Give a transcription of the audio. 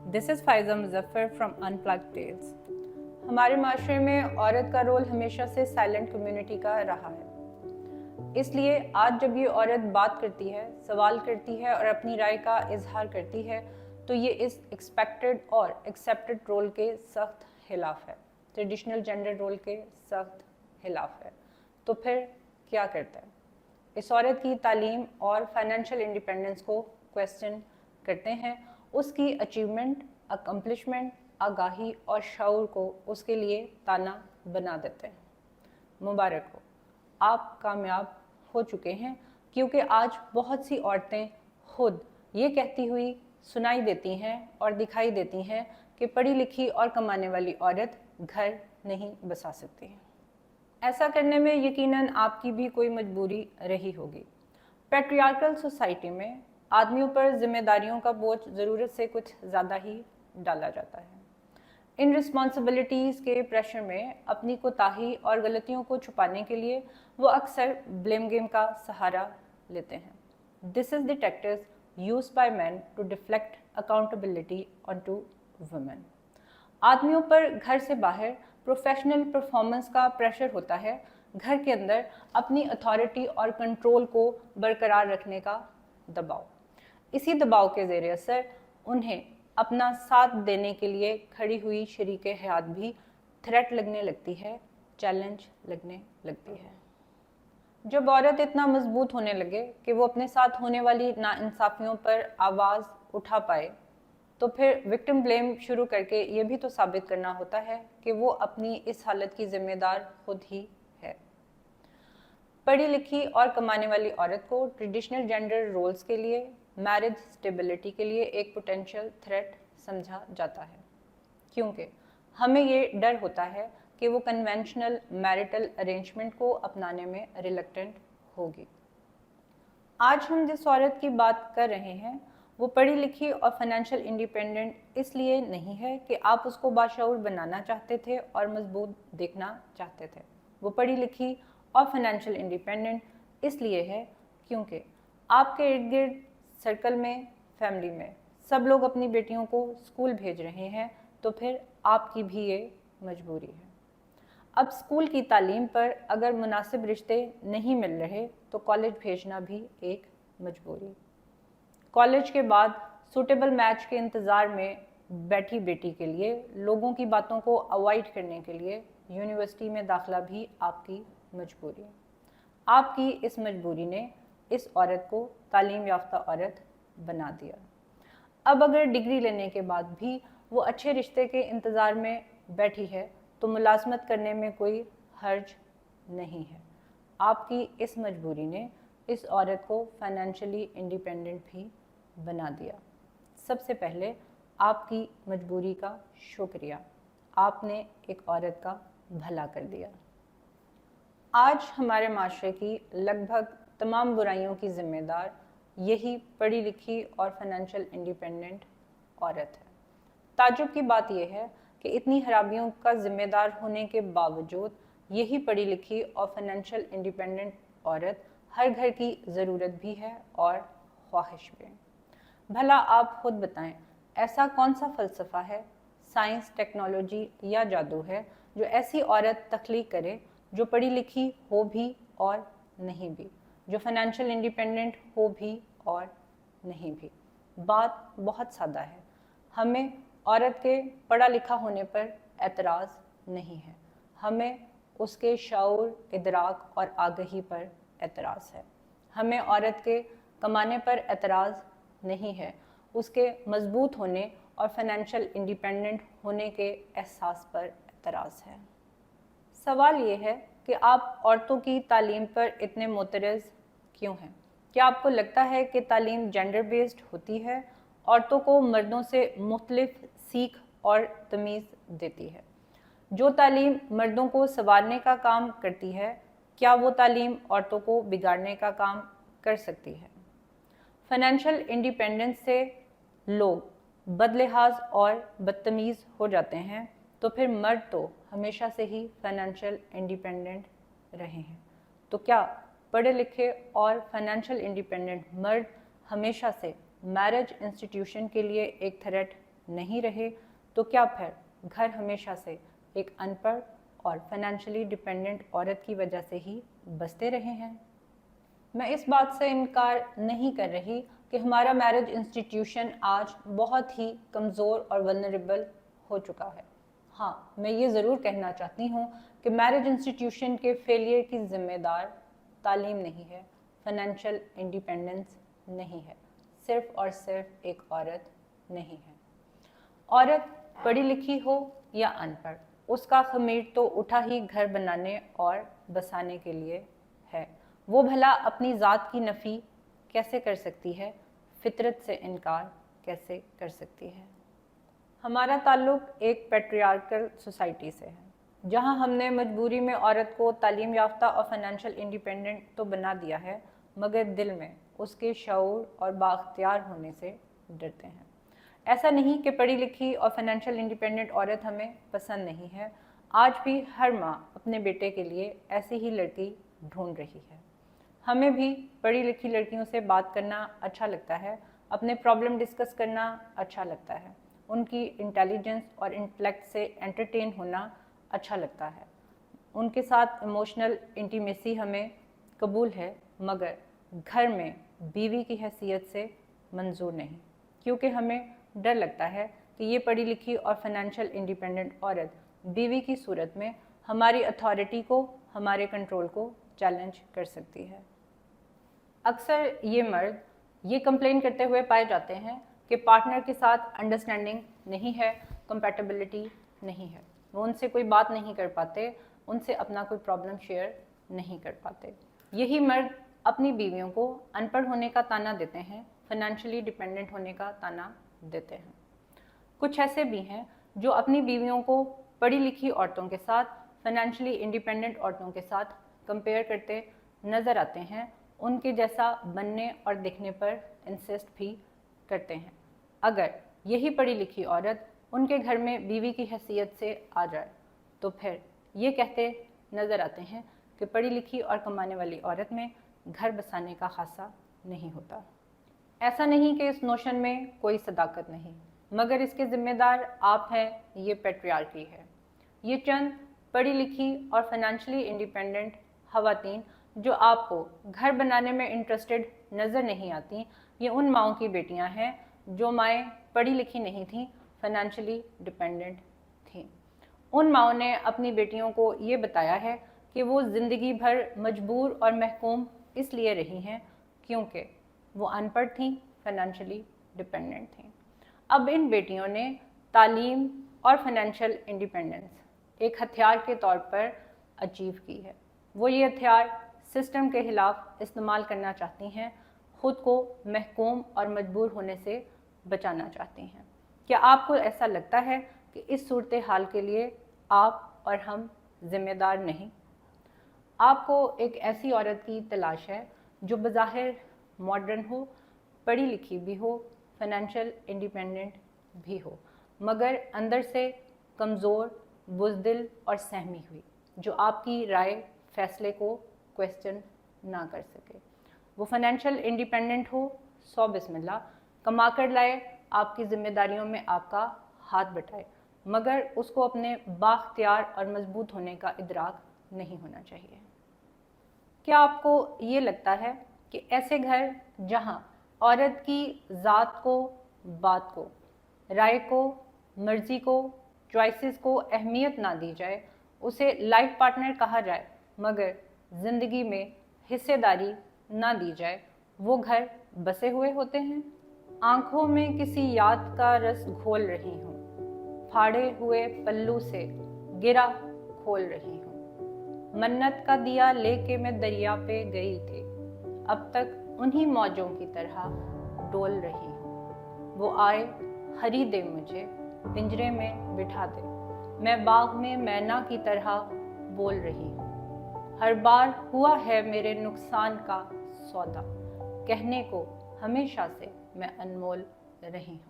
This is Faiza Muzaffar from Unplugged Tales. हमारे माशरे में औरत का रोल हमेशा से साइलेंट कम्युनिटी का रहा है। इसलिए आज जब ये औरत बात करती है, सवाल करती है और अपनी राय का इजहार करती है, तो ये इस एक्सपेक्टेड और एक्सेप्टेड रोल के सख्त खिलाफ है, ट्रेडिशनल जेंडर रोल के सख्त खिलाफ है। तो फिर क्या करता है? इस औरत की तालीम और फाइनेंशियल इंडिपेंडेंस को क्वेश्चन करते हैं, उसकी अचीवमेंट, अकम्पलिशमेंट, आगाही और शऊर को उसके लिए ताना बना देते हैं। मुबारक हो, आप कामयाब हो चुके हैं, क्योंकि आज बहुत सी औरतें खुद ये कहती हुई सुनाई देती हैं और दिखाई देती हैं कि पढ़ी लिखी और कमाने वाली औरत घर नहीं बसा सकती है। ऐसा करने में यकीनन आपकी भी कोई मजबूरी रही होगी। पैट्रियार्कल सोसाइटी में आदमियों पर जिम्मेदारियों का बोझ ज़रूरत से कुछ ज़्यादा ही डाला जाता है। इन रिस्पॉन्सिबिलिटीज़ के प्रेशर में अपनी कोताही और गलतियों को छुपाने के लिए वो अक्सर ब्लेम गेम का सहारा लेते हैं। This is the tactics used by men to deflect accountability on to women. आदमियों पर घर से बाहर प्रोफेशनल परफॉर्मेंस का प्रेशर होता है, घर के अंदर अपनी अथॉरिटी और कंट्रोल को बरकरार रखने का दबाव। इसी दबाव के ज़ेरे असर उन्हें अपना साथ देने के लिए खड़ी हुई शरीके हयात भी थ्रेट लगने लगती है, चैलेंज लगने लगती है। जब औरत इतना मजबूत होने लगे कि वो अपने साथ होने वाली नाइंसाफियों पर आवाज़ उठा पाए, तो फिर विक्टिम ब्लेम शुरू करके ये भी तो साबित करना होता है कि वो अपनी इस हालत की जिम्मेदार खुद ही है। पढ़ी लिखी और कमाने वाली औरत को ट्रेडिशनल जेंडर रोल्स के लिए, मैरिज स्टेबिलिटी के लिए एक पोटेंशियल थ्रेट समझा जाता है, क्योंकि हमें ये डर होता है कि वो कन्वेंशनल मैरिटल अरेंजमेंट को अपनाने में रिलक्टेंट होगी। आज हम जिस औरत की बात कर रहे हैं वो पढ़ी लिखी और फाइनेंशियल इंडिपेंडेंट इसलिए नहीं है कि आप उसको बाशऊर बनाना चाहते थे और मजबूत देखना चाहते थे। वो पढ़ी लिखी और फाइनेंशियल इंडिपेंडेंट इसलिए है क्योंकि आपके इर्द गिर्द सर्कल में, फैमिली में सब लोग अपनी बेटियों को स्कूल भेज रहे हैं, तो फिर आपकी भी ये मजबूरी है। अब स्कूल की तालीम पर अगर मुनासिब रिश्ते नहीं मिल रहे तो कॉलेज भेजना भी एक मजबूरी। कॉलेज के बाद सूटेबल मैच के इंतज़ार में बैठी बेटी के लिए लोगों की बातों को अवॉइड करने के लिए यूनिवर्सिटी में दाखिला भी आपकी मजबूरी। आपकी इस मजबूरी ने इस औरत को तालीम याफ्ता औरत बना दिया। अब अगर डिग्री लेने के बाद भी वो अच्छे रिश्ते के इंतज़ार में बैठी है तो मुलाजमत करने में कोई हर्ज नहीं है। आपकी इस मजबूरी ने इस औरत को फाइनेंशियली इंडिपेंडेंट भी बना दिया। सबसे पहले आपकी मजबूरी का शुक्रिया, आपने एक औरत का भला कर दिया। आज हमारे माशरे की लगभग तमाम बुराइयों की जिम्मेदार यही पढ़ी लिखी और फाइनेंशियल इंडिपेंडेंट औरत है। ताज्जुब की बात यह है कि इतनी खराबियों का जिम्मेदार होने के बावजूद यही पढ़ी लिखी और फाइनेंशियल इंडिपेंडेंट औरत हर घर की ज़रूरत भी है और ख्वाहिश भी। भला आप खुद बताएं, ऐसा कौन सा फ़लसफ़ा है, साइंस, टेक्नोलॉजी या जादू है जो ऐसी औरत तख्लीक करे जो पढ़ी लिखी हो भी और नहीं भी, जो फाइनेंशियल इंडिपेंडेंट हो भी और नहीं भी। बात बहुत सादा है। हमें औरत के पढ़ा लिखा होने पर एतराज़ नहीं है, हमें उसके शऊर, इदराक और आगही पर एतराज़ है। हमें औरत के कमाने पर एतराज़ नहीं है, उसके मजबूत होने और फाइनेंशियल इंडिपेंडेंट होने के एहसास पर एतराज़ है। सवाल ये है कि आप औरतों की तालीम पर इतने मोतरज़ क्यों हैं? क्या आपको लगता है कि तालीम जेंडर बेस्ड होती है, औरतों को मर्दों से मुख्तलिफ सीख और तमीज़ देती है? जो तालीम मर्दों को संवारने का काम करती है, क्या वो तालीम औरतों को बिगाड़ने का काम कर सकती है? फाइनेंशियल इंडिपेंडेंस से लोग बदलिहाज और बदतमीज़ हो जाते हैं, तो फिर मर्द तो हमेशा से ही फाइनेंशियल इंडिपेंडेंट रहे हैं। तो क्या पढ़े लिखे और फाइनेंशियल इंडिपेंडेंट मर्द हमेशा से मैरिज इंस्टीट्यूशन के लिए एक थ्रेट नहीं रहे तो क्या फिर घर हमेशा से एक अनपढ़ और फाइनेंशियली डिपेंडेंट औरत की वजह से ही बसते रहे हैं? मैं इस बात से इनकार नहीं कर रही कि हमारा मैरिज इंस्टीट्यूशन आज बहुत ही कमज़ोर और वल्नरेबल हो चुका है। हाँ, मैं ये ज़रूर कहना चाहती हूँ कि मैरिज इंस्टीट्यूशन के फेलियर की ज़िम्मेदार तालीम नहीं है, फाइनेंशियल इंडिपेंडेंस नहीं है, सिर्फ और सिर्फ एक औरत नहीं है। औरत पढ़ी लिखी हो या अनपढ़, उसका खमीर तो उठा ही घर बनाने और बसाने के लिए है। वो भला अपनी ज़ात की नफ़ी कैसे कर सकती है, फितरत से इनकार कैसे कर सकती है? हमारा ताल्लुक़ एक पैट्रियार्कल सोसाइटी से है, जहां हमने मजबूरी में औरत को तालीम याफ्ता और फाइनेंशियल इंडिपेंडेंट तो बना दिया है, मगर दिल में उसके शऊर और बाख्तियार होने से डरते हैं। ऐसा नहीं कि पढ़ी लिखी और फाइनेंशियल इंडिपेंडेंट औरत हमें पसंद नहीं है। आज भी हर माँ अपने बेटे के लिए ऐसी ही लड़की ढूंढ रही है। हमें भी पढ़ी लिखी लड़कियों से बात करना अच्छा लगता है, अपने प्रॉब्लम डिस्कस करना अच्छा लगता है, उनकी इंटेलिजेंस और इंटेलेक्ट से एंटरटेन होना अच्छा लगता है, उनके साथ इमोशनल इंटीमेसी हमें कबूल है, मगर घर में बीवी की हैसियत से मंजूर नहीं, क्योंकि हमें डर लगता है कि ये पढ़ी लिखी और फाइनेंशियल इंडिपेंडेंट औरत बीवी की सूरत में हमारी अथॉरिटी को, हमारे कंट्रोल को चैलेंज कर सकती है। अक्सर ये मर्द ये कंप्लेन करते हुए पाए जाते हैं कि पार्टनर के साथ अंडरस्टैंडिंग नहीं है, कंपैटिबिलिटी नहीं है, वो उनसे कोई बात नहीं कर पाते, उनसे अपना कोई प्रॉब्लम शेयर नहीं कर पाते। यही मर्द अपनी बीवियों को अनपढ़ होने का ताना देते हैं, फाइनेंशियली डिपेंडेंट होने का ताना देते हैं। कुछ ऐसे भी हैं जो अपनी बीवियों को पढ़ी लिखी औरतों के साथ, फाइनेंशियली इंडिपेंडेंट औरतों के साथ कंपेयर करते नज़र आते हैं, उनके जैसा बनने और दिखने पर इंसिस्ट भी करते हैं। अगर यही पढ़ी लिखी औरत उनके घर में बीवी की हैसियत से आ जाए तो फिर ये कहते नज़र आते हैं कि पढ़ी लिखी और कमाने वाली औरत में घर बसाने का खासा नहीं होता। ऐसा नहीं कि इस नोशन में कोई सदाकत नहीं, मगर इसके ज़िम्मेदार आप हैं, ये पैट्रियार्की है। ये चंद पढ़ी लिखी और फाइनेंशियली इंडिपेंडेंट ख़वातीन जो आपको घर बनाने में इंटरेस्टेड नज़र नहीं आती, ये उन माओं की बेटियां हैं जो माएँ पढ़ी लिखी नहीं थीं, फाइनेंशियली डिपेंडेंट थीं। उन माओं ने अपनी बेटियों को ये बताया है कि वो ज़िंदगी भर मजबूर और महकूम इसलिए रही हैं क्योंकि वो अनपढ़ थीं, फाइनेंशियली डिपेंडेंट थीं। अब इन बेटियों ने तालीम और फाइनेंशियल इंडिपेंडेंस एक हथियार के तौर पर अचीव की है। वो ये हथियार सिस्टम के खिलाफ इस्तेमाल करना चाहती हैं, ख़ुद को महकूम और मजबूर होने से बचाना चाहती हैं। क्या आपको ऐसा लगता है कि इस सूरत हाल के लिए आप और हम ज़िम्मेदार नहीं? आपको एक ऐसी औरत की तलाश है जो बज़ाहिर मॉडर्न हो, पढ़ी लिखी भी हो, फाइनेंशियल इंडिपेंडेंट भी हो, मगर अंदर से कमज़ोर, बुज़दिल और सहमी हुई, जो आपकी राय फैसले को क्वेश्चन ना कर सके। वो फाइनेंशियल इंडिपेंडेंट हो, 100 बिस्मिल्लाह, कमा कर लाए, आपकी ज़िम्मेदारियों में आपका हाथ बटाए, मगर उसको अपने बाख्तियार और मजबूत होने का इदराक नहीं होना चाहिए। क्या आपको ये लगता है कि ऐसे घर जहाँ औरत की ज़ात को, बात को, राय को, मर्ज़ी को, चॉइसेस को अहमियत ना दी जाए, उसे लाइफ पार्टनर कहा जाए, मगर ज़िंदगी में हिस्सेदारी ना दी जाए, वो घर बसे हुए होते हैं? आँखों में किसी याद का रस घोल रही हूँ, फाड़े हुए पल्लू से गिरा खोल रही हूँ। मन्नत का दिया लेके मैं दरिया पे गई थी, अब तक उन्हीं मौजों की तरह डोल रही हूँ। वो आए खरीदे मुझे, पिंजरे में बिठा दे, मैं बाग में मैना की तरह बोल रही हूँ। हर बार हुआ है मेरे नुकसान का सौदा, कहने को हमेशा से मैं अनमोल रही हूँ।